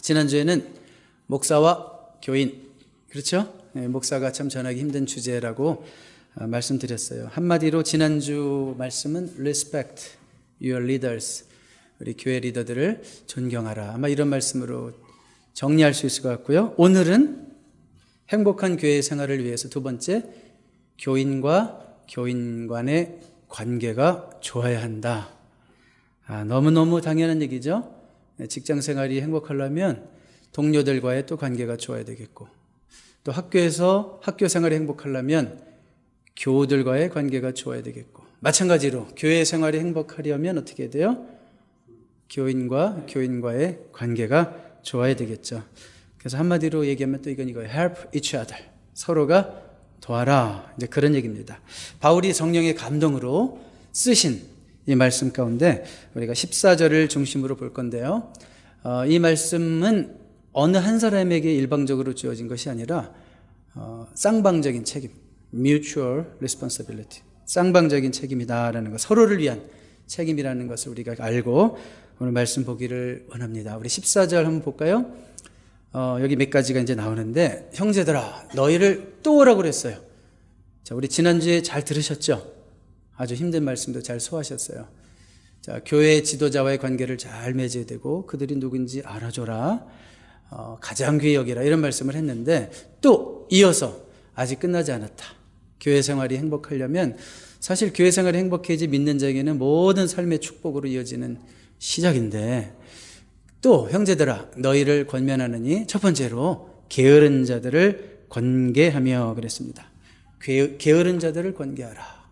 지난주에는 목사와 교인, 그렇죠? 네, 목사가 참 전하기 힘든 주제라고 말씀드렸어요. 한마디로 지난주 말씀은 respect your leaders, 우리 교회 리더들을 존경하라, 아마 이런 말씀으로 정리할 수 있을 것 같고요. 오늘은 행복한 교회 생활을 위해서 두 번째, 교인과 교인 간의 관계가 좋아야 한다. 너무너무 당연한 얘기죠. 직장 생활이 행복하려면 동료들과의 또 관계가 좋아야 되겠고, 또 학교에서 학교 생활이 행복하려면 교우들과의 관계가 좋아야 되겠고, 마찬가지로 교회 생활이 행복하려면 어떻게 돼요? 교인과 교인과의 관계가 좋아야 되겠죠. 그래서 한마디로 얘기하면 또 이건 이거예요. help each other. 서로가 도와라. 이제 그런 얘기입니다. 바울이 성령의 감동으로 쓰신 이 말씀 가운데 우리가 14절을 중심으로 볼 건데요. 이 말씀은 어느 한 사람에게 일방적으로 주어진 것이 아니라 쌍방적인 책임, mutual responsibility, 쌍방적인 책임이다라는 것, 서로를 위한 책임이라는 것을 우리가 알고 오늘 말씀 보기를 원합니다. 우리 14절 한번 볼까요? 여기 몇 가지가 이제 나오는데, 형제들아 너희를 또 오라고 그랬어요. 자, 우리 지난주에 잘 들으셨죠? 아주 힘든 말씀도 잘 소화하셨어요. 자, 교회 지도자와의 관계를 잘 맺어야 되고 그들이 누군지 알아줘라, 가장 귀히 여기라, 이런 말씀을 했는데 또 이어서 아직 끝나지 않았다. 교회 생활이 행복하려면 사실 교회 생활이 행복해야지 믿는 자에게는 모든 삶의 축복으로 이어지는 시작인데, 또 형제들아 너희를 권면하느니 첫 번째로 게으른 자들을 권계하며 그랬습니다. 게으른 자들을 권계하라.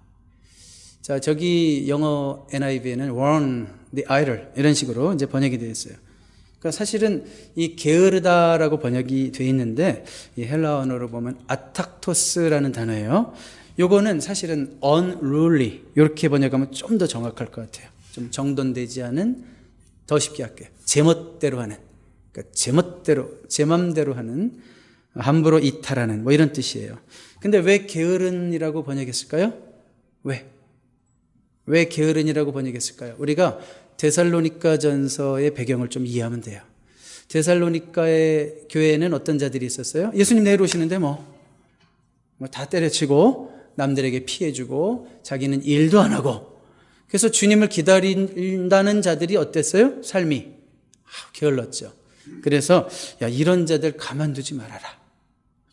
자, 저기 영어 NIV에는 warn the idle 이런 식으로 이제 번역이 되어 있어요. 그러니까 사실은 이 게으르다라고 번역이 되어 있는데 이 헬라 언어로 보면 아탁토스라는 단어예요. 요거는 사실은 unruly 이렇게 번역하면 좀 더 정확할 것 같아요. 좀 정돈되지 않은, 더 쉽게 할게요. 제멋대로 하는, 그러니까 제멋대로, 제 맘대로 하는, 함부로 이탈하는 뭐 이런 뜻이에요. 근데 왜 게으른이라고 번역했을까요? 왜 게으른이라고 번역했을까요? 우리가 데살로니가 전서의 배경을 좀 이해하면 돼요. 데살로니가의 교회에는 어떤 자들이 있었어요? 예수님 내일 오시는데 뭐 다 때려치고 남들에게 피해주고 자기는 일도 안 하고, 그래서 주님을 기다린다는 자들이 어땠어요? 삶이 게을렀죠. 그래서 야, 이런 자들 가만두지 말아라,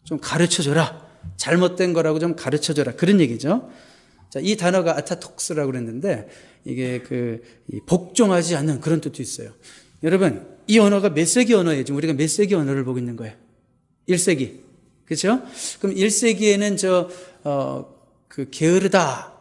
좀 가르쳐줘라, 잘못된 거라고 좀 가르쳐줘라, 그런 얘기죠. 자, 이 단어가 아타톡스라고 그랬는데 이게 복종하지 않는 그런 뜻도 있어요. 여러분, 이 언어가 몇 세기 언어예요? 지금 우리가 몇 세기 언어를 보고 있는 거예요? 1세기. 그렇죠? 그럼 1세기에는 게으르다,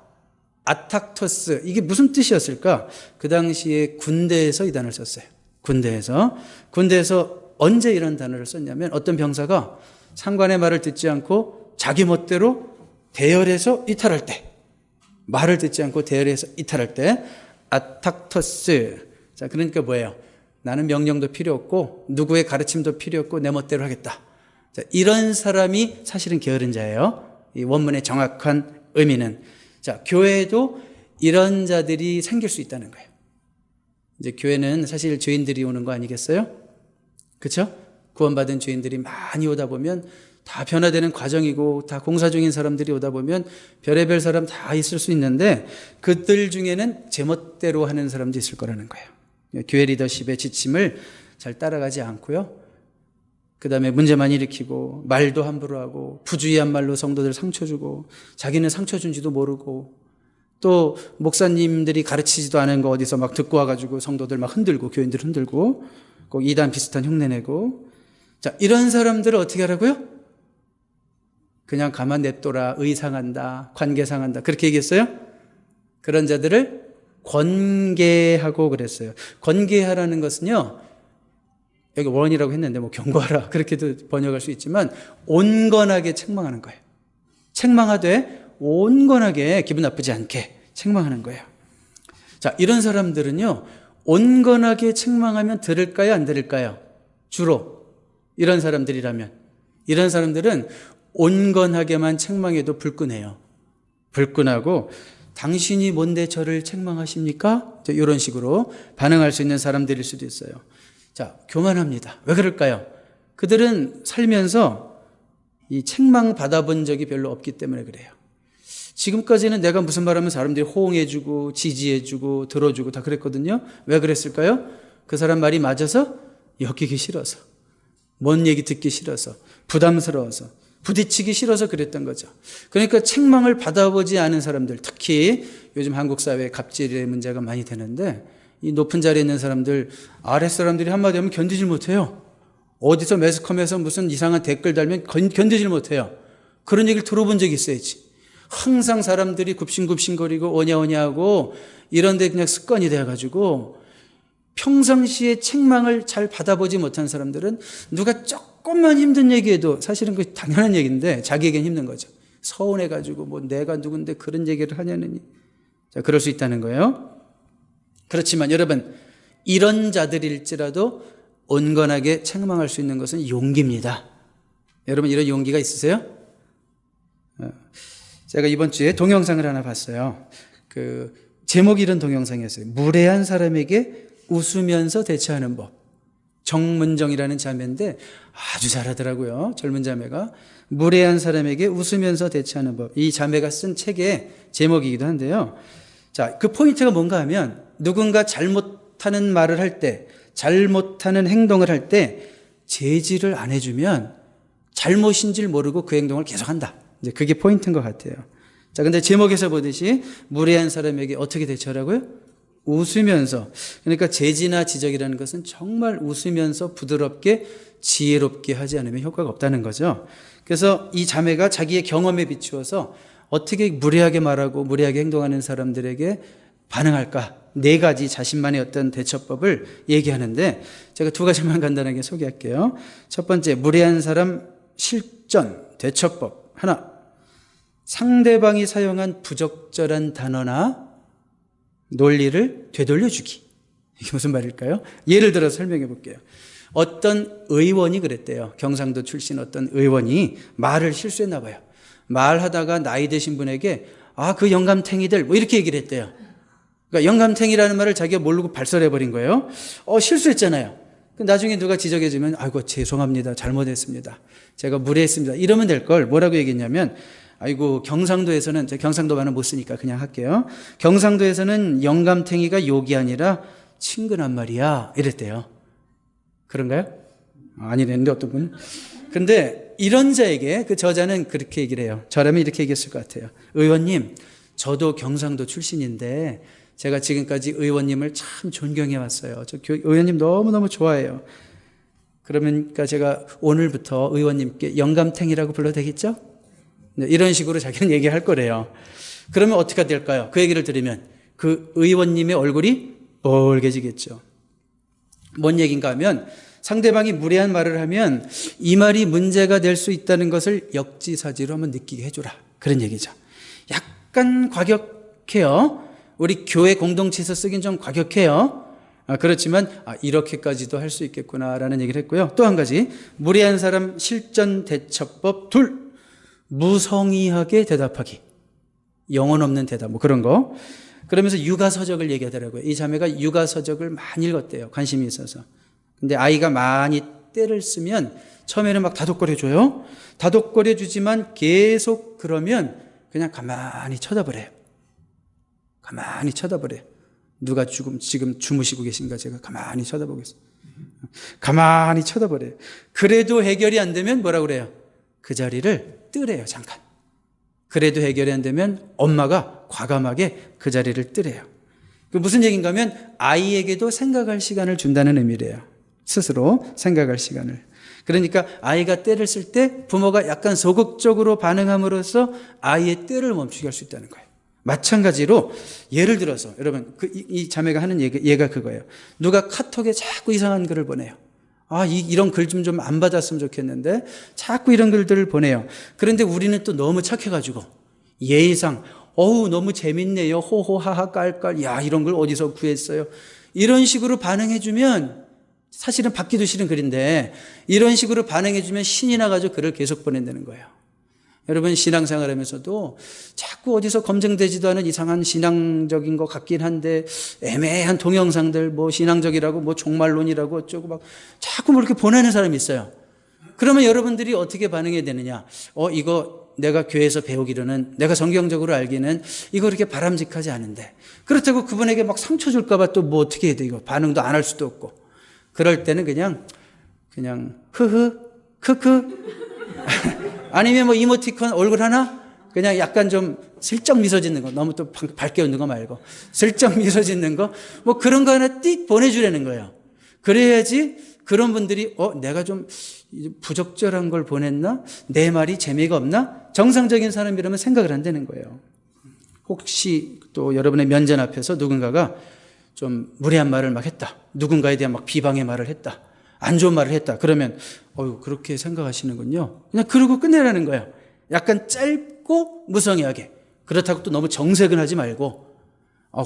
아탁토스, 이게 무슨 뜻이었을까? 그 당시에 군대에서 이 단어를 썼어요. 군대에서 언제 이런 단어를 썼냐면, 어떤 병사가 상관의 말을 듣지 않고 자기 멋대로 대열해서 이탈할 때, 말을 듣지 않고 대열해서 이탈할 때 아탁토스. 자, 그러니까 뭐예요? 나는 명령도 필요 없고 누구의 가르침도 필요 없고 내 멋대로 하겠다. 자, 이런 사람이 사실은 게으른 자예요. 이 원문의 정확한 의미는. 자, 교회에도 이런 자들이 생길 수 있다는 거예요. 이제 교회는 사실 죄인들이 오는 거 아니겠어요? 그렇죠? 구원받은 죄인들이 많이 오다 보면 다 변화되는 과정이고, 다 공사 중인 사람들이 오다 보면 별의별 사람 다 있을 수 있는데, 그들 중에는 제멋대로 하는 사람도 있을 거라는 거예요. 교회 리더십의 지침을 잘 따라가지 않고요, 그 다음에 문제만 일으키고 말도 함부로 하고 부주의한 말로 성도들 상처 주고 자기는 상처 준지도 모르고, 또 목사님들이 가르치지도 않은 거 어디서 막 듣고 와가지고 성도들 막 흔들고, 교인들 흔들고, 꼭 이단 비슷한 흉내 내고. 자, 이런 사람들을 어떻게 하라고요? 그냥 가만 냅둬라, 의상한다, 관계상한다, 그렇게 얘기했어요? 그런 자들을 권계하고 그랬어요. 권계하라는 것은요, 여기 원이라고 했는데 뭐 경고하라 그렇게도 번역할 수 있지만 온건하게 책망하는 거예요. 책망하되 온건하게 기분 나쁘지 않게 책망하는 거예요. 자, 이런 사람들은요, 온건하게 책망하면 들을까요, 안 들을까요? 주로 이런 사람들이라면, 이런 사람들은 온건하게만 책망해도 불끈해요. 불끈하고 당신이 뭔데 저를 책망하십니까? 이런 식으로 반응할 수 있는 사람들일 수도 있어요. 자, 교만합니다. 왜 그럴까요? 그들은 살면서 이 책망 받아본 적이 별로 없기 때문에 그래요. 지금까지는 내가 무슨 말하면 사람들이 호응해주고 지지해주고 들어주고 다 그랬거든요. 왜 그랬을까요? 그 사람 말이 맞아서 엮이기 싫어서, 뭔 얘기 듣기 싫어서, 부담스러워서, 부딪히기 싫어서 그랬던 거죠. 그러니까 책망을 받아보지 않은 사람들, 특히 요즘 한국 사회에 갑질의 문제가 많이 되는데 이 높은 자리에 있는 사람들, 아랫 사람들이 한마디 하면 견디질 못해요. 어디서 매스컴에서 무슨 이상한 댓글 달면 견디질 못해요. 그런 얘기를 들어본 적이 있어야지. 항상 사람들이 굽신굽신거리고 오냐오냐하고 이런데 그냥 습관이 돼가지고 평상시에 책망을 잘 받아보지 못한 사람들은 누가 조금만 힘든 얘기해도 사실은 그 당연한 얘기인데 자기에겐 힘든 거죠. 서운해가지고 뭐 내가 누군데 그런 얘기를 하냐느니. 자, 그럴 수 있다는 거예요. 그렇지만 여러분, 이런 자들일지라도 온건하게 책망할 수 있는 것은 용기입니다. 여러분, 이런 용기가 있으세요? 제가 이번 주에 동영상을 하나 봤어요. 제목이 이런 동영상이었어요. 무례한 사람에게 웃으면서 대처하는 법. 정문정이라는 자매인데 아주 잘하더라고요. 젊은 자매가. 무례한 사람에게 웃으면서 대처하는 법. 이 자매가 쓴 책의 제목이기도 한데요. 자, 그 포인트가 뭔가 하면 누군가 잘못하는 말을 할 때, 잘못하는 행동을 할 때 제지를 안 해주면 잘못인 줄 모르고 그 행동을 계속한다. 이제 그게 포인트인 것 같아요. 자, 근데 제목에서 보듯이 무례한 사람에게 어떻게 대처하라고요? 웃으면서. 그러니까 제지나 지적이라는 것은 정말 웃으면서 부드럽게 지혜롭게 하지 않으면 효과가 없다는 거죠. 그래서 이 자매가 자기의 경험에 비추어서 어떻게 무례하게 말하고 무례하게 행동하는 사람들에게 반응할까? 4가지 자신만의 어떤 대처법을 얘기하는데 제가 2가지만 간단하게 소개할게요. 첫 번째, 무례한 사람 실전 대처법. 하나, 상대방이 사용한 부적절한 단어나 논리를 되돌려주기. 이게 무슨 말일까요? 예를 들어 설명해 볼게요. 어떤 의원이 그랬대요. 경상도 출신 어떤 의원이 말을 실수했나 봐요. 말하다가 나이 드신 분에게 그 영감탱이들 뭐 이렇게 얘기를 했대요. 그러니까 영감탱이라는 말을 자기가 모르고 발설해 버린 거예요. 실수했잖아요. 나중에 누가 지적해 주면 아이고 죄송합니다. 잘못했습니다. 제가 무례했습니다. 이러면 될 걸 뭐라고 얘기했냐면 아이고 경상도에서는, 제가 경상도 말은 못 쓰니까 그냥 할게요. 경상도에서는 영감탱이가 욕이 아니라 친근한 말이야 이랬대요. 그런가요? 아니랬는데 어떤 분은. 근데 이런 자에게 그 저자는 그렇게 얘기를 해요. 저라면 이렇게 얘기했을 것 같아요. 의원님, 저도 경상도 출신인데 제가 지금까지 의원님을 참 존경해 왔어요. 저 의원님 너무너무 좋아해요. 그러니까 제가 오늘부터 의원님께 영감탱이라고 불러도 되겠죠? 네, 이런 식으로 자기는 얘기할 거래요. 그러면 어떻게 될까요? 그 얘기를 들으면 그 의원님의 얼굴이 빨개지겠죠. 뭔 얘기인가 하면 상대방이 무례한 말을 하면 이 말이 문제가 될 수 있다는 것을 역지사지로 한번 느끼게 해줘라. 그런 얘기죠. 약간 과격해요. 우리 교회 공동체에서 쓰긴 좀 과격해요. 그렇지만 이렇게까지도 할 수 있겠구나라는 얘기를 했고요. 또 한 가지, 무례한 사람 실전 대처법 2, 무성의하게 대답하기. 영혼 없는 대답 뭐 그런 거. 그러면서 육아서적을 얘기하더라고요. 이 자매가 육아서적을 많이 읽었대요. 관심이 있어서. 근데 아이가 많이 때를 쓰면 처음에는 막 다독거려줘요. 다독거려주지만 계속 그러면 그냥 가만히 쳐다보래요. 가만히 쳐다보래요. 누가 지금 주무시고 계신가 제가 가만히 쳐다보겠습니다. 가만히 쳐다보래요. 그래도 해결이 안 되면 뭐라고 그래요? 그 자리를 뜨래요. 잠깐. 그래도 해결이 안 되면 엄마가 과감하게 그 자리를 뜨래요. 무슨 얘기인가 하면 아이에게도 생각할 시간을 준다는 의미래요. 스스로 생각할 시간을. 그러니까 아이가 때를 쓸 때 부모가 약간 소극적으로 반응함으로써 아이의 때를 멈추게 할 수 있다는 거예요. 마찬가지로 예를 들어서 여러분 이 자매가 하는 얘가 그거예요. 누가 카톡에 자꾸 이상한 글을 보내요. 이런 글 좀 안 받았으면 좋겠는데 자꾸 이런 글들을 보내요. 그런데 우리는 또 너무 착해가지고 예의상 너무 재밌네요. 호호하하 깔깔. 야, 이런 걸 어디서 구했어요? 이런 식으로 반응해주면 사실은 받기도 싫은 글인데 이런 식으로 반응해주면 신이 나가지고 글을 계속 보낸다는 거예요. 여러분 신앙생활 하면서도 자꾸 어디서 검증되지도 않은 이상한 신앙적인 것 같긴 한데 애매한 동영상들 신앙적이라고 종말론이라고 어쩌고 막 자꾸 이렇게 보내는 사람이 있어요. 그러면 여러분들이 어떻게 반응해야 되느냐? 이거 내가 교회에서 배우기로는 내가 성경적으로 알기는 이거 그렇게 바람직하지 않은데 그렇다고 그분에게 막 상처 줄까 봐 또 어떻게 해야 돼? 이거 반응도 안 할 수도 없고 그럴 때는 그냥 흐흐 크크 아니면 이모티콘 얼굴 하나 그냥 약간 좀 슬쩍 미소 짓는 거 너무 또 밝게 웃는 거 말고 슬쩍 미소 짓는 거 그런 거 하나 띡 보내주라는 거예요. 그래야지 그런 분들이 내가 좀 부적절한 걸 보냈나? 내 말이 재미가 없나? 정상적인 사람이라면 생각을 한다는 거예요. 혹시 또 여러분의 면전 앞에서 누군가가 좀 무례한 말을 막 했다. 누군가에 대한 막 비방의 말을 했다. 안 좋은 말을 했다. 그러면 그렇게 생각하시는군요. 그냥 그러고 끝내라는 거예요. 약간 짧고 무성의하게. 그렇다고 또 너무 정색은 하지 말고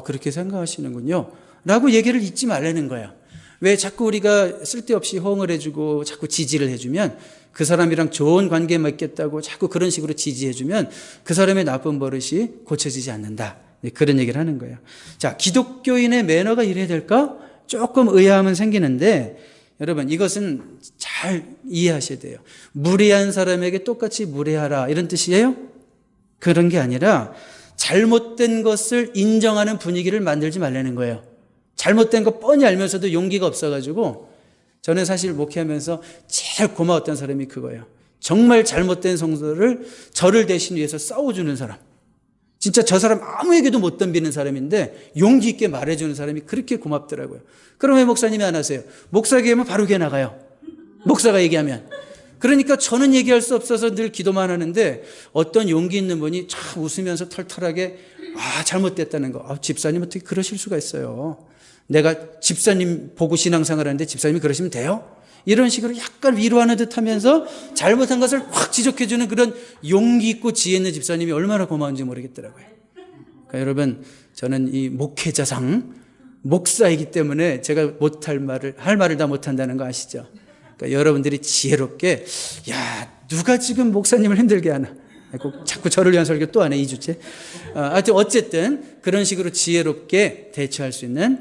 그렇게 생각하시는군요. 라고 얘기를 잊지 말라는 거예요. 왜 자꾸 우리가 쓸데없이 호응을 해주고 자꾸 지지를 해주면 그 사람이랑 좋은 관계 맺겠다고 자꾸 그런 식으로 지지해주면 그 사람의 나쁜 버릇이 고쳐지지 않는다. 그런 얘기를 하는 거예요. 자, 기독교인의 매너가 이래야 될까? 조금 의아함은 생기는데 여러분 이것은 잘 이해하셔야 돼요. 무례한 사람에게 똑같이 무례하라 이런 뜻이에요? 그런 게 아니라 잘못된 것을 인정하는 분위기를 만들지 말라는 거예요. 잘못된 거 뻔히 알면서도 용기가 없어가지고 저는 사실 목회하면서 제일 고마웠던 사람이 그거예요. 정말 잘못된 성도를 저를 대신 위해서 싸워주는 사람. 진짜 저 사람 아무에게도 못 덤비는 사람인데 용기 있게 말해주는 사람이 그렇게 고맙더라고요. 그럼 왜 목사님이 안 하세요? 목사가 얘기하면 바로 걔 나가요. 목사가 얘기하면. 그러니까 저는 얘기할 수 없어서 늘 기도만 하는데 어떤 용기 있는 분이 참 웃으면서 털털하게 잘못됐다는 거. 집사님 어떻게 그러실 수가 있어요. 내가 집사님 보고 신앙생활 하는데 집사님이 그러시면 돼요? 이런 식으로 약간 위로하는 듯 하면서 잘못한 것을 확 지적해주는 그런 용기 있고 지혜 있는 집사님이 얼마나 고마운지 모르겠더라고요. 그러니까 여러분 저는 이 목회자상 목사이기 때문에 제가 할 말을 다 못한다는 거 아시죠? 그러니까 여러분들이 지혜롭게 누가 지금 목사님을 힘들게 하나 자꾸 저를 위한 설교 또 안 해 2주째. 하여튼 어쨌든 그런 식으로 지혜롭게 대처할 수 있는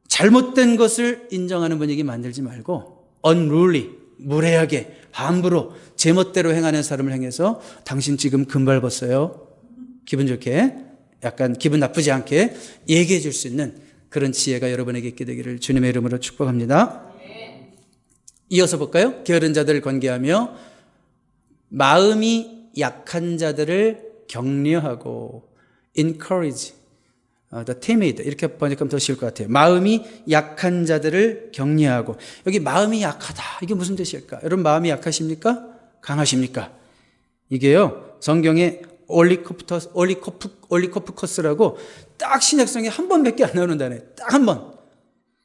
잘못된 것을 인정하는 분위기 만들지 말고 unruly, 무례하게 함부로 제멋대로 행하는 사람을 향해서 당신 지금 금발 벗어요. 기분 좋게 약간 기분 나쁘지 않게 얘기해 줄 수 있는 그런 지혜가 여러분에게 있게 되기를 주님의 이름으로 축복합니다. 이어서 볼까요? 게으른 자들을 권계하며 마음이 약한 자들을 격려하고 encourage the timid 이렇게 번역하면 더 쉬울 것 같아요. 마음이 약한 자들을 격려하고 여기 마음이 약하다 이게 무슨 뜻일까? 여러분 마음이 약하십니까? 강하십니까? 이게요 성경에 올리코프커스라고 딱 신약성에 한 번밖에 안 나오는 단어예요. 딱 한 번.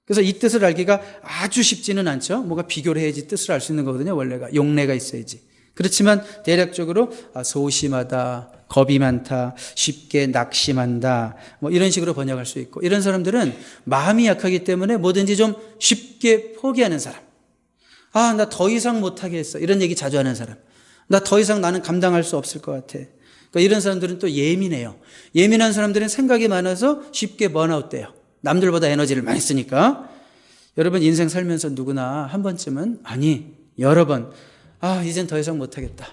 그래서 이 뜻을 알기가 아주 쉽지는 않죠. 뭐가 비교를 해야지 뜻을 알 수 있는 거거든요. 원래가 용례가 있어야지. 그렇지만 대략적으로 소심하다, 겁이 많다, 쉽게 낙심한다 이런 식으로 번역할 수 있고 이런 사람들은 마음이 약하기 때문에 뭐든지 좀 쉽게 포기하는 사람. 나 더 이상 못하겠어 이런 얘기 자주 하는 사람. 나 더 이상 나는 감당할 수 없을 것 같아. 그러니까 이런 사람들은 또 예민해요. 예민한 사람들은 생각이 많아서 쉽게 번아웃 돼요. 남들보다 에너지를 많이 쓰니까. 여러분 인생 살면서 누구나 한 번쯤은 여러 번 이젠 더 이상 못하겠다.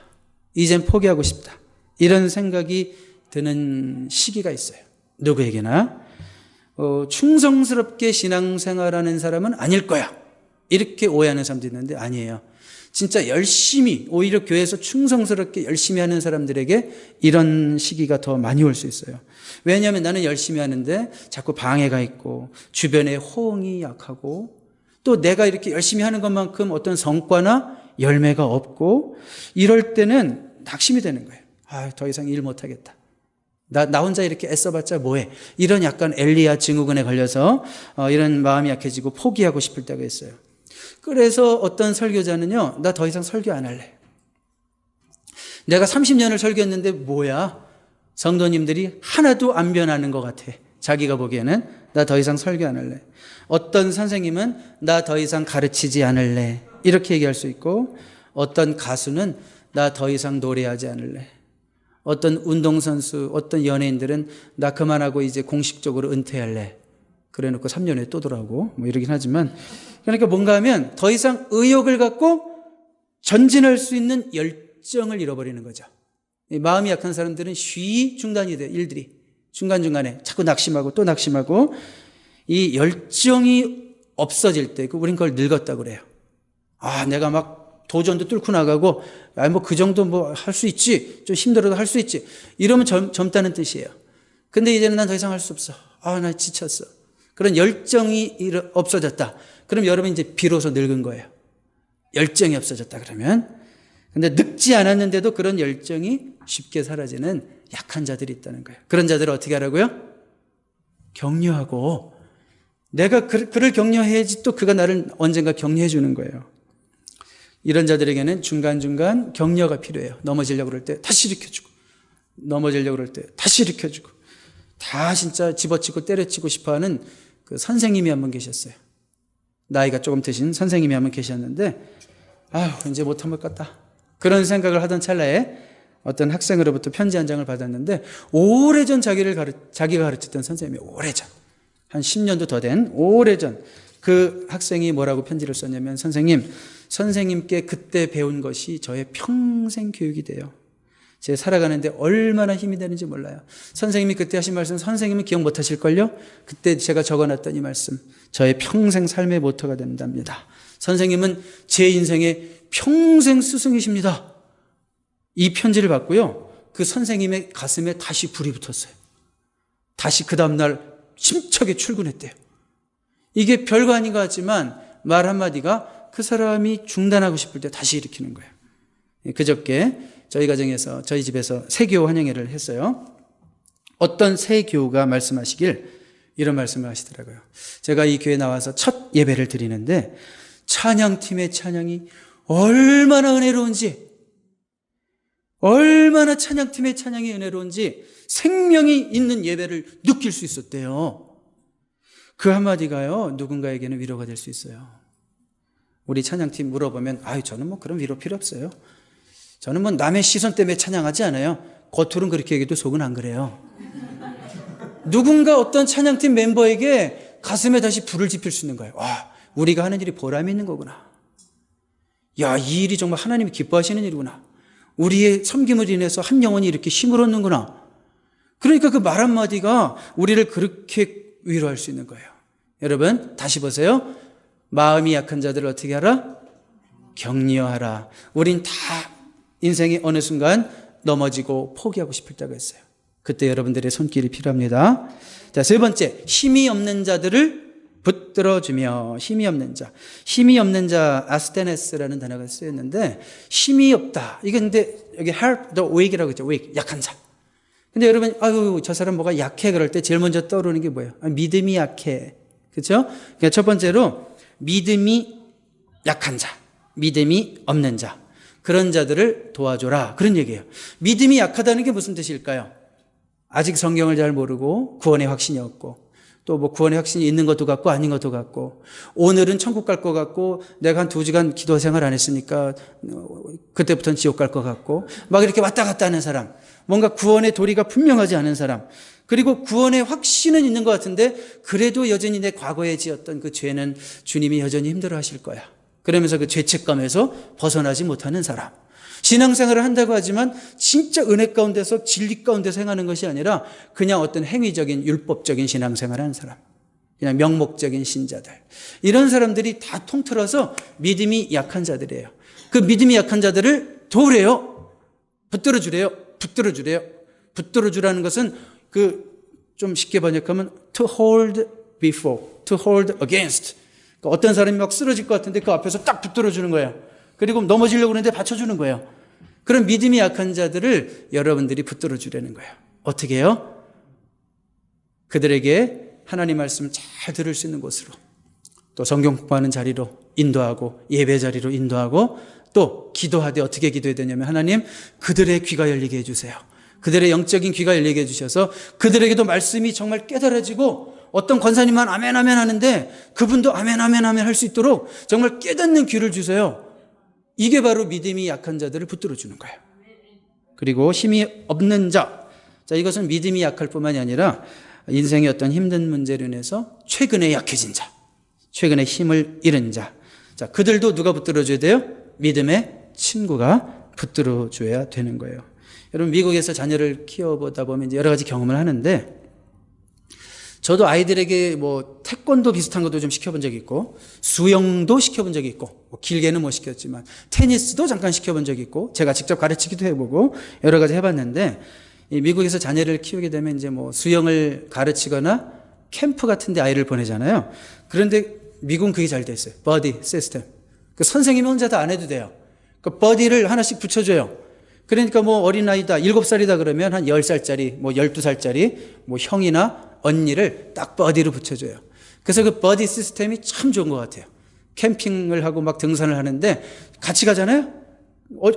이젠 포기하고 싶다. 이런 생각이 드는 시기가 있어요. 누구에게나. 충성스럽게 신앙생활하는 사람은 아닐 거야. 이렇게 오해하는 사람도 있는데 아니에요. 진짜 열심히 오히려 교회에서 충성스럽게 열심히 하는 사람들에게 이런 시기가 더 많이 올 수 있어요. 왜냐하면 나는 열심히 하는데 자꾸 방해가 있고 주변에 호응이 약하고 또 내가 이렇게 열심히 하는 것만큼 어떤 성과나 열매가 없고 이럴 때는 낙심이 되는 거예요. 더 이상 일 못하겠다. 나 혼자 이렇게 애써봤자 뭐해. 이런 약간 엘리야 증후군에 걸려서 이런 마음이 약해지고 포기하고 싶을 때가 있어요. 그래서 어떤 설교자는요, 나 더 이상 설교 안 할래. 내가 30년을 설교했는데 뭐야? 성도님들이 하나도 안 변하는 것 같아. 자기가 보기에는 나 더 이상 설교 안 할래. 어떤 선생님은 나 더 이상 가르치지 않을래. 이렇게 얘기할 수 있고, 어떤 가수는 나 더 이상 노래하지 않을래. 어떤 운동선수, 어떤 연예인들은 나 그만하고 이제 공식적으로 은퇴할래. 그래 놓고 3년 후에 또 돌아오고 뭐 이러긴 하지만, 그러니까 뭔가 하면 더 이상 의욕을 갖고 전진할 수 있는 열정을 잃어버리는 거죠. 마음이 약한 사람들은 쉬이 중단이 돼요. 일들이 중간중간에 자꾸 낙심하고 또 낙심하고, 이 열정이 없어질 때 우린 그걸 늙었다고 그래요. 내가 막 도전도 뚫고 나가고 뭐 그 정도 뭐 할 수 있지, 좀 힘들어도 할 수 있지, 이러면 젊다는 뜻이에요. 근데 이제는 난 더 이상 할 수 없어. 나 지쳤어. 그런 열정이 없어졌다. 그럼 여러분 이제 비로소 늙은 거예요. 열정이 없어졌다 그러면. 근데 늙지 않았는데도 그런 열정이 쉽게 사라지는 약한 자들이 있다는 거예요. 그런 자들을 어떻게 하라고요? 격려하고, 내가 그를 격려해야지 또 그가 나를 언젠가 격려해 주는 거예요. 이런 자들에게는 중간중간 격려가 필요해요. 넘어지려고 그럴 때 다시 일으켜주고, 넘어지려고 그럴 때 다시 일으켜주고, 다 진짜 집어치고 때려치고 싶어하는 그 선생님이 한 분 계셨어요. 나이가 조금 드신 선생님이 한 분 계셨는데, 이제 못한 것 같다, 그런 생각을 하던 찰나에 어떤 학생으로부터 편지 한 장을 받았는데, 오래전 자기가 가르쳤던 선생님이, 오래전 한 10년도 더 된 오래전 그 학생이 뭐라고 편지를 썼냐면, 선생님께 그때 배운 것이 저의 평생 교육이 돼요. 제 살아가는데 얼마나 힘이 되는지 몰라요. 선생님이 그때 하신 말씀 선생님은 기억 못 하실걸요? 그때 제가 적어놨던 이 말씀 저의 평생 삶의 모토가 된답니다. 선생님은 제 인생의 평생 스승이십니다. 이 편지를 받고요, 그 선생님의 가슴에 다시 불이 붙었어요. 다시 그 다음날 힘차게 출근했대요. 이게 별거 아닌 것 같지만 말 한마디가 그 사람이 중단하고 싶을 때 다시 일으키는 거예요. 그저께 저희 가정에서, 저희 집에서 세교 환영회를 했어요. 어떤 세교우가 말씀하시길 이런 말씀을 하시더라고요. 제가 이 교회에 나와서 첫 예배를 드리는데 찬양팀의 찬양이 얼마나 은혜로운지, 얼마나 찬양팀의 찬양이 은혜로운지 생명이 있는 예배를 느낄 수 있었대요. 그 한마디가요, 누군가에게는 위로가 될 수 있어요. 우리 찬양팀 물어보면, 저는 뭐 그런 위로 필요 없어요. 저는 뭐 남의 시선 때문에 찬양하지 않아요. 겉으로는 그렇게 얘기해도 속은 안 그래요. 누군가 어떤 찬양팀 멤버에게 가슴에 다시 불을 지필 수 있는 거예요. 우리가 하는 일이 보람이 있는 거구나. 이 일이 정말 하나님이 기뻐하시는 일이구나. 우리의 섬김을 인해서 한 영혼이 이렇게 힘을 얻는구나. 그러니까 그 말 한마디가 우리를 그렇게 위로할 수 있는 거예요. 여러분 다시 보세요. 마음이 약한 자들을 어떻게 하라? 격려하라. 우린 다 인생의 어느 순간 넘어지고 포기하고 싶을 때가 있어요. 그때 여러분들의 손길이 필요합니다. 자, 세 번째, 힘이 없는 자들을 붙들어주며. 힘이 없는 자. 힘이 없는 자, 아스테네스라는 단어가 쓰였는데, 힘이 없다. 이게 근데 여기 help the weak이라고 했죠. weak, 약한 자. 근데 여러분, 저 사람 뭐가 약해 그럴 때 제일 먼저 떠오르는 게 뭐예요? 믿음이 약해. 그렇죠? 그러니까 첫 번째로 믿음이 약한 자, 믿음이 없는 자, 그런 자들을 도와줘라, 그런 얘기예요. 믿음이 약하다는 게 무슨 뜻일까요? 아직 성경을 잘 모르고 구원의 확신이 없고, 또 뭐 구원의 확신이 있는 것도 같고 아닌 것도 같고, 오늘은 천국 갈 것 같고 내가 한 2주간 기도 생활 안 했으니까 그때부터는 지옥 갈 것 같고, 막 이렇게 왔다 갔다 하는 사람, 뭔가 구원의 도리가 분명하지 않은 사람, 그리고 구원의 확신은 있는 것 같은데 그래도 여전히 내 과거에 지었던 그 죄는 주님이 여전히 힘들어 하실 거야, 그러면서 그 죄책감에서 벗어나지 못하는 사람. 신앙생활을 한다고 하지만 진짜 은혜 가운데서 진리 가운데서 행하는 것이 아니라 그냥 어떤 행위적인 율법적인 신앙생활을 하는 사람, 그냥 명목적인 신자들, 이런 사람들이 다 통틀어서 믿음이 약한 자들이에요. 그 믿음이 약한 자들을 도우래요. 붙들어주래요. 붙들어주래요. 붙들어주라는 것은 좀 쉽게 번역하면 to hold before, to hold against. 그러니까 어떤 사람이 막 쓰러질 것 같은데 그 앞에서 딱 붙들어주는 거예요. 그리고 넘어지려고 하는데 받쳐주는 거예요. 그런 믿음이 약한 자들을 여러분들이 붙들어주려는 거예요. 어떻게 해요? 그들에게 하나님 말씀 잘 들을 수 있는 곳으로, 또 성경 공부하는 자리로 인도하고, 예배 자리로 인도하고, 또 기도하되 어떻게 기도해야 되냐면, 하나님 그들의 귀가 열리게 해주세요. 그들의 영적인 귀가 열리게 해주셔서 그들에게도 말씀이 정말 깨달아지고, 어떤 권사님만 아멘 아멘 하는데 그분도 아멘 아멘 아멘 할 수 있도록 정말 깨닫는 귀를 주세요. 이게 바로 믿음이 약한 자들을 붙들어 주는 거예요. 그리고 힘이 없는 자, 이것은 믿음이 약할 뿐만이 아니라 인생의 어떤 힘든 문제로 인해서 최근에 약해진 자, 최근에 힘을 잃은 자, 그들도 누가 붙들어줘야 돼요? 믿음의 친구가 붙들어줘야 되는 거예요. 여러분, 미국에서 자녀를 키워보다 보면 이제 여러 가지 경험을 하는데, 저도 아이들에게 뭐 태권도 비슷한 것도 좀 시켜본 적이 있고, 수영도 시켜본 적이 있고, 길게는 못 시켰지만 테니스도 잠깐 시켜본 적이 있고, 제가 직접 가르치기도 해보고 여러 가지 해봤는데, 이 미국에서 자녀를 키우게 되면 이제 뭐 수영을 가르치거나 캠프 같은 데 아이를 보내잖아요. 그런데 미국은 그게 잘 돼 있어요. 버디 시스템. 그 선생님이 혼자 다 안 해도 돼요. 그 버디를 하나씩 붙여줘요. 그러니까 뭐 어린아이다, 7살이다 그러면 한 10살짜리, 뭐 12살짜리, 뭐 형이나 언니를 딱 버디로 붙여줘요. 그래서 그 버디 시스템이 참 좋은 것 같아요. 캠핑을 하고 막 등산을 하는데 같이 가잖아요?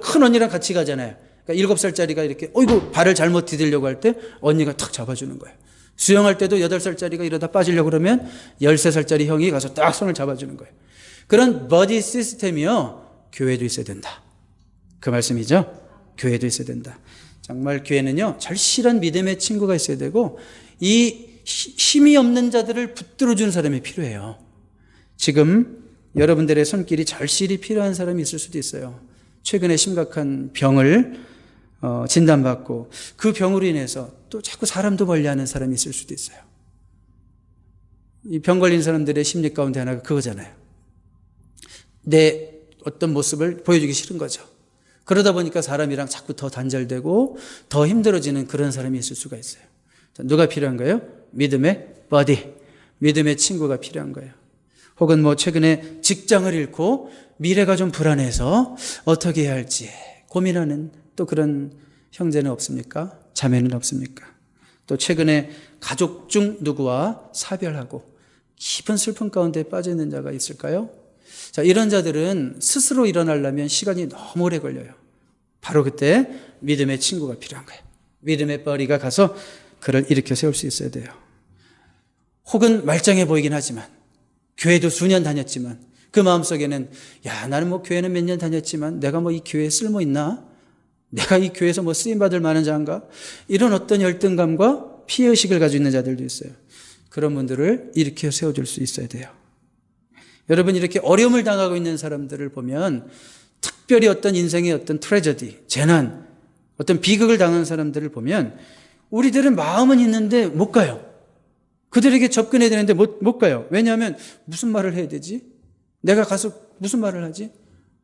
큰 언니랑 같이 가잖아요. 그러니까 7살짜리가 이렇게, 어이구, 발을 잘못 디디려고 할 때 언니가 탁 잡아주는 거예요. 수영할 때도 8살짜리가 이러다 빠지려고 그러면 13살짜리 형이 가서 딱 손을 잡아주는 거예요. 그런 버디 시스템이요, 교회도 있어야 된다. 그 말씀이죠? 교회도 있어야 된다. 정말 교회는요, 절실한 믿음의 친구가 있어야 되고, 이 힘이 없는 자들을 붙들어주는 사람이 필요해요. 지금 여러분들의 손길이 절실히 필요한 사람이 있을 수도 있어요. 최근에 심각한 병을 진단받고 그 병으로 인해서 또 자꾸 사람도 멀리하는 사람이 있을 수도 있어요. 이 병 걸린 사람들의 심리 가운데 하나가 그거잖아요. 내 어떤 모습을 보여주기 싫은 거죠. 그러다 보니까 사람이랑 자꾸 더 단절되고 더 힘들어지는 그런 사람이 있을 수가 있어요. 누가 필요한 거예요? 믿음의 버디, 믿음의 친구가 필요한 거예요. 혹은 뭐 최근에 직장을 잃고 미래가 좀 불안해서 어떻게 해야 할지 고민하는 또 그런 형제는 없습니까? 자매는 없습니까? 또 최근에 가족 중 누구와 사별하고 깊은 슬픔 가운데 빠져 있는 자가 있을까요? 자, 이런 자들은 스스로 일어나려면 시간이 너무 오래 걸려요. 바로 그때 믿음의 친구가 필요한 거예요. 믿음의 버리가 가서 그를 일으켜 세울 수 있어야 돼요. 혹은 말짱해 보이긴 하지만, 교회도 수년 다녔지만 그 마음속에는, 야, 나는 뭐 교회는 몇 년 다녔지만 내가 뭐 이 교회에 쓸모 있나? 내가 이 교회에서 뭐 쓰임받을 만한 자인가? 이런 어떤 열등감과 피해의식을 가지고 있는 자들도 있어요. 그런 분들을 일으켜 세워줄 수 있어야 돼요. 여러분, 이렇게 어려움을 당하고 있는 사람들을 보면, 특별히 어떤 인생의 어떤 트래저디, 재난, 어떤 비극을 당한 사람들을 보면 우리들은 마음은 있는데 못 가요. 그들에게 접근해야 되는데 못 가요. 왜냐하면 무슨 말을 해야 되지? 내가 가서 무슨 말을 하지?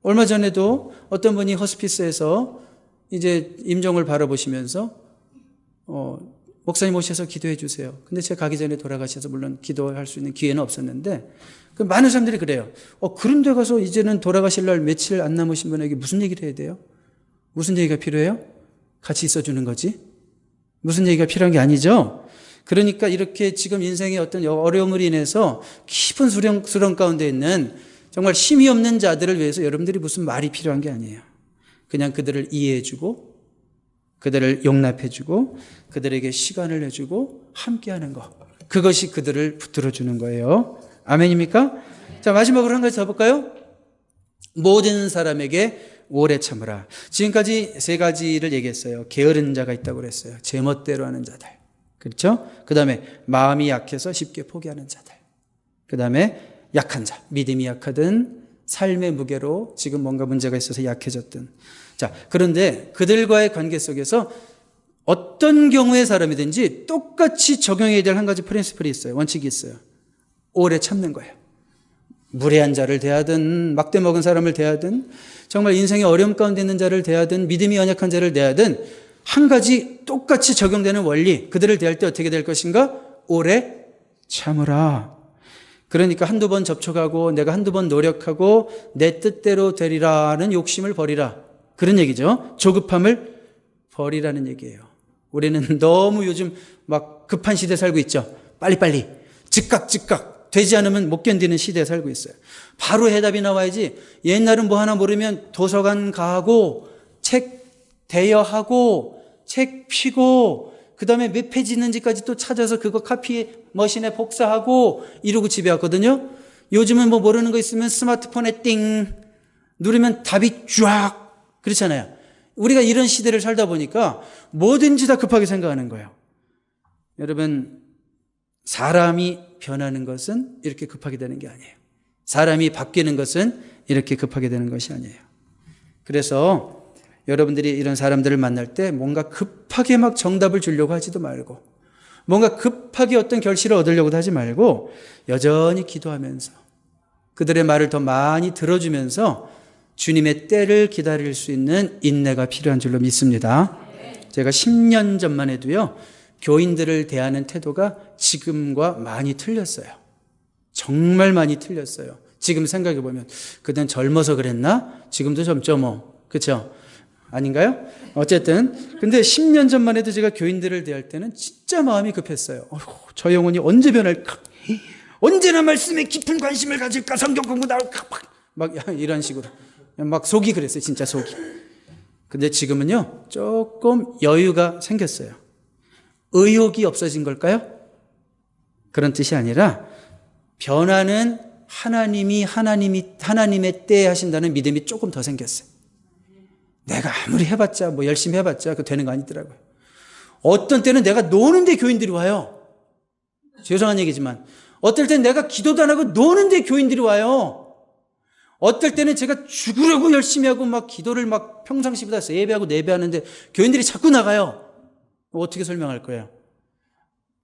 얼마 전에도 어떤 분이 호스피스에서 이제 임종을 바라보시면서 목사님 오셔서 기도해 주세요. 근데 제가 가기 전에 돌아가셔서 물론 기도할 수 있는 기회는 없었는데, 많은 사람들이 그래요. 그런 데 가서 이제는 돌아가실 날 며칠 안 남으신 분에게 무슨 얘기를 해야 돼요? 무슨 얘기가 필요해요? 같이 있어주는 거지? 무슨 얘기가 필요한 게 아니죠? 그러니까 이렇게 지금 인생의 어떤 어려움으로 인해서 깊은 수렁 가운데 있는 정말 힘이 없는 자들을 위해서 여러분들이 무슨 말이 필요한 게 아니에요. 그냥 그들을 이해해주고, 그들을 용납해주고, 그들에게 시간을 내주고 함께하는 것, 그것이 그들을 붙들어주는 거예요. 아멘입니까? 자, 마지막으로 한 가지 더 볼까요? 모든 사람에게 오래 참으라. 지금까지 세 가지를 얘기했어요. 게으른 자가 있다고 그랬어요. 제멋대로 하는 자들, 그렇죠? 그 다음에 마음이 약해서 쉽게 포기하는 자들, 그 다음에 약한 자, 믿음이 약하든 삶의 무게로 지금 뭔가 문제가 있어서 약해졌든. 자, 그런데 그들과의 관계 속에서 어떤 경우의 사람이든지 똑같이 적용해야 될 한 가지 프린시플이 있어요. 원칙이 있어요. 오래 참는 거예요. 무례한 자를 대하든 막대 먹은 사람을 대하든 정말 인생의 어려움 가운데 있는 자를 대하든 믿음이 연약한 자를 대하든 한 가지 똑같이 적용되는 원리, 그들을 대할 때 어떻게 될 것인가? 오래 참으라. 그러니까 한두 번 접촉하고 내가 한두 번 노력하고 내 뜻대로 되리라는 욕심을 버리라, 그런 얘기죠. 조급함을 버리라는 얘기예요. 우리는 너무 요즘 막 급한 시대에 살고 있죠. 빨리빨리 즉각 되지 않으면 못 견디는 시대에 살고 있어요. 바로 해답이 나와야지. 옛날은 뭐 하나 모르면 도서관 가고 책 대여하고 책 피고 그다음에 몇 페이지 있는지까지 또 찾아서 그거 카피 머신에 복사하고 이러고 집에 왔거든요. 요즘은 뭐 모르는 거 있으면 스마트폰에 띵 누르면 답이 쫙 그렇잖아요. 우리가 이런 시대를 살다 보니까 뭐든지 다 급하게 생각하는 거예요. 여러분, 사람이 변하는 것은 이렇게 급하게 되는 게 아니에요. 사람이 바뀌는 것은 이렇게 급하게 되는 것이 아니에요. 그래서 여러분들이 이런 사람들을 만날 때 뭔가 급하게 막 정답을 주려고 하지도 말고 뭔가 급하게 어떤 결실을 얻으려고도 하지 말고 여전히 기도하면서 그들의 말을 더 많이 들어주면서 주님의 때를 기다릴 수 있는 인내가 필요한 줄로 믿습니다. 제가 10년 전만 해도요, 교인들을 대하는 태도가 지금과 많이 틀렸어요. 정말 많이 틀렸어요. 지금 생각해 보면 그땐 젊어서 그랬나? 지금도 젊죠 뭐. 그렇죠? 아닌가요? 어쨌든 근데 10년 전만 해도 제가 교인들을 대할 때는 진짜 마음이 급했어요. 저 영혼이 언제 변할까? 언제나 말씀에 깊은 관심을 가질까? 성경 공부 나올까? 막 이런 식으로 막 속이 그랬어요. 진짜 속이. 근데 지금은요 조금 여유가 생겼어요. 의욕이 없어진 걸까요? 그런 뜻이 아니라 변화는 하나님의 때에 하신다는 믿음이 조금 더 생겼어요. 내가 아무리 해봤자 뭐 열심히 해봤자 그 되는 거 아니더라고요. 어떤 때는 내가 노는데 교인들이 와요. 죄송한 얘기지만 어떨 때는 내가 기도도 안 하고 노는데 교인들이 와요. 어떨 때는 제가 죽으려고 열심히 하고 막 기도를 막 평상시보다 3배하고 4배 하는데 교인들이 자꾸 나가요. 어떻게 설명할 거예요?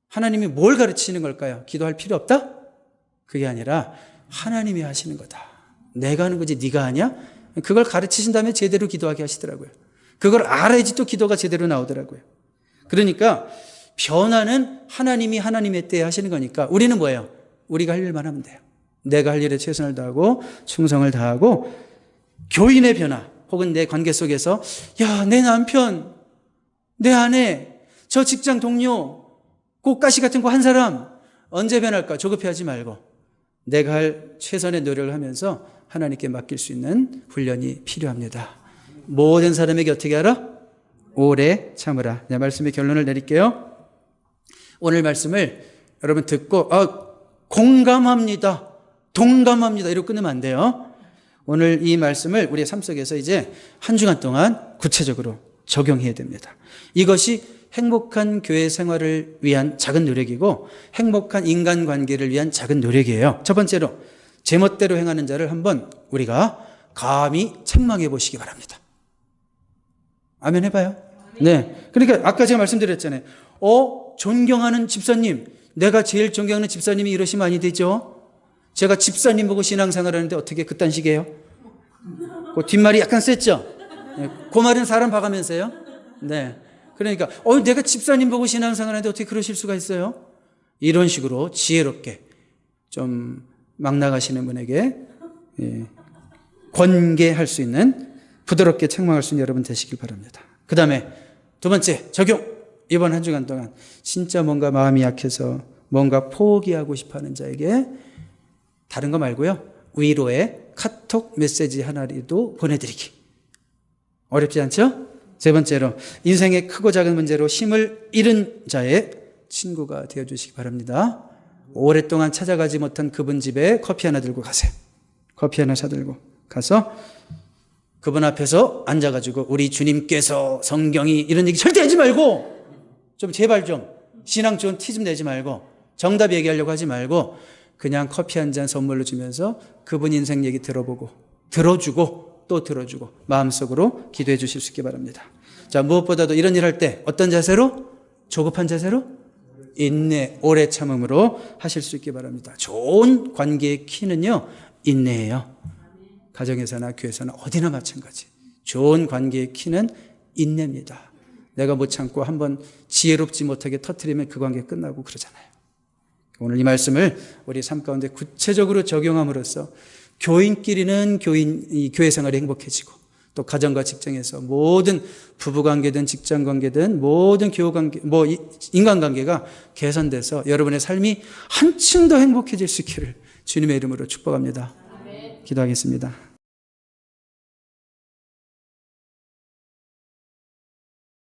하나님이 뭘 가르치는 걸까요? 기도할 필요 없다? 그게 아니라 하나님이 하시는 거다. 내가 하는 거지 네가 하냐? 그걸 가르치신 다음에 제대로 기도하게 하시더라고요. 그걸 알아야지 또 기도가 제대로 나오더라고요. 그러니까 변화는 하나님이 하나님의 때에 하시는 거니까 우리는 뭐예요? 우리가 할 일만 하면 돼요. 내가 할 일에 최선을 다하고 충성을 다하고 교인의 변화 혹은 내 관계 속에서 야, 내 남편, 내 아내, 저 직장 동료, 꽃가시 같은 거 한 사람 언제 변할까? 조급해하지 말고 내가 할 최선의 노력을 하면서 하나님께 맡길 수 있는 훈련이 필요합니다. 모든 사람에게 어떻게 하라? 오래 참으라. 내 말씀의 결론을 내릴게요. 오늘 말씀을 여러분 듣고 공감합니다. 동감합니다. 이러고 끊으면 안 돼요. 오늘 이 말씀을 우리의 삶 속에서 이제 한 주간 동안 구체적으로 적용해야 됩니다. 이것이 행복한 교회 생활을 위한 작은 노력이고 행복한 인간관계를 위한 작은 노력이에요. 첫 번째로 제멋대로 행하는 자를 한번 우리가 감히 책망해 보시기 바랍니다. 아멘 해봐요. 네. 그러니까 아까 제가 말씀드렸잖아요. 존경하는 집사님, 내가 제일 존경하는 집사님이 이러시면 아니 되죠. 제가 집사님 보고 신앙생활 하는데 어떻게 그딴 식이에요? 그 뒷말이 약간 셌죠? 네. 그 말은 사람 봐가면서요. 네. 그러니까 내가 집사님 보고 신앙생활 하는데 어떻게 그러실 수가 있어요? 이런 식으로 지혜롭게 좀 막 나가시는 분에게 권계할 수 있는 부드럽게 책망할 수 있는 여러분 되시길 바랍니다. 그 다음에 두 번째 적용. 이번 한 주간 동안 진짜 뭔가 마음이 약해서 뭔가 포기하고 싶어하는 자에게 다른 거 말고요. 위로의 카톡 메시지 하나라도 보내드리기. 어렵지 않죠? 세 번째로 인생의 크고 작은 문제로 힘을 잃은 자의 친구가 되어주시기 바랍니다. 오랫동안 찾아가지 못한 그분 집에 커피 하나 들고 가세요. 커피 하나 사들고 가서 그분 앞에서 앉아가지고 우리 주님께서 성경이 이런 얘기 절대 하지 말고 좀 제발 좀 신앙 좋은 티 좀 내지 말고 정답 얘기하려고 하지 말고 그냥 커피 한 잔 선물로 주면서 그분 인생 얘기 들어주고 또 들어주고 마음속으로 기도해 주실 수 있기 바랍니다. 자, 무엇보다도 이런 일 할 때 어떤 자세로? 조급한 자세로? 인내, 오래 참음으로 하실 수 있기 바랍니다. 좋은 관계의 키는요, 인내예요. 가정에서나 교회에서나 어디나 마찬가지. 좋은 관계의 키는 인내입니다. 내가 못 참고 한번 지혜롭지 못하게 터뜨리면 그 관계 끝나고 그러잖아요. 오늘 이 말씀을 우리 삶 가운데 구체적으로 적용함으로써 교인끼리는 교회 생활이 행복해지고 또 가정과 직장에서 모든 부부관계든 직장관계든 모든 교우관계, 인간관계가 개선돼서 여러분의 삶이 한층 더 행복해질 수 있기를 주님의 이름으로 축복합니다. 기도하겠습니다.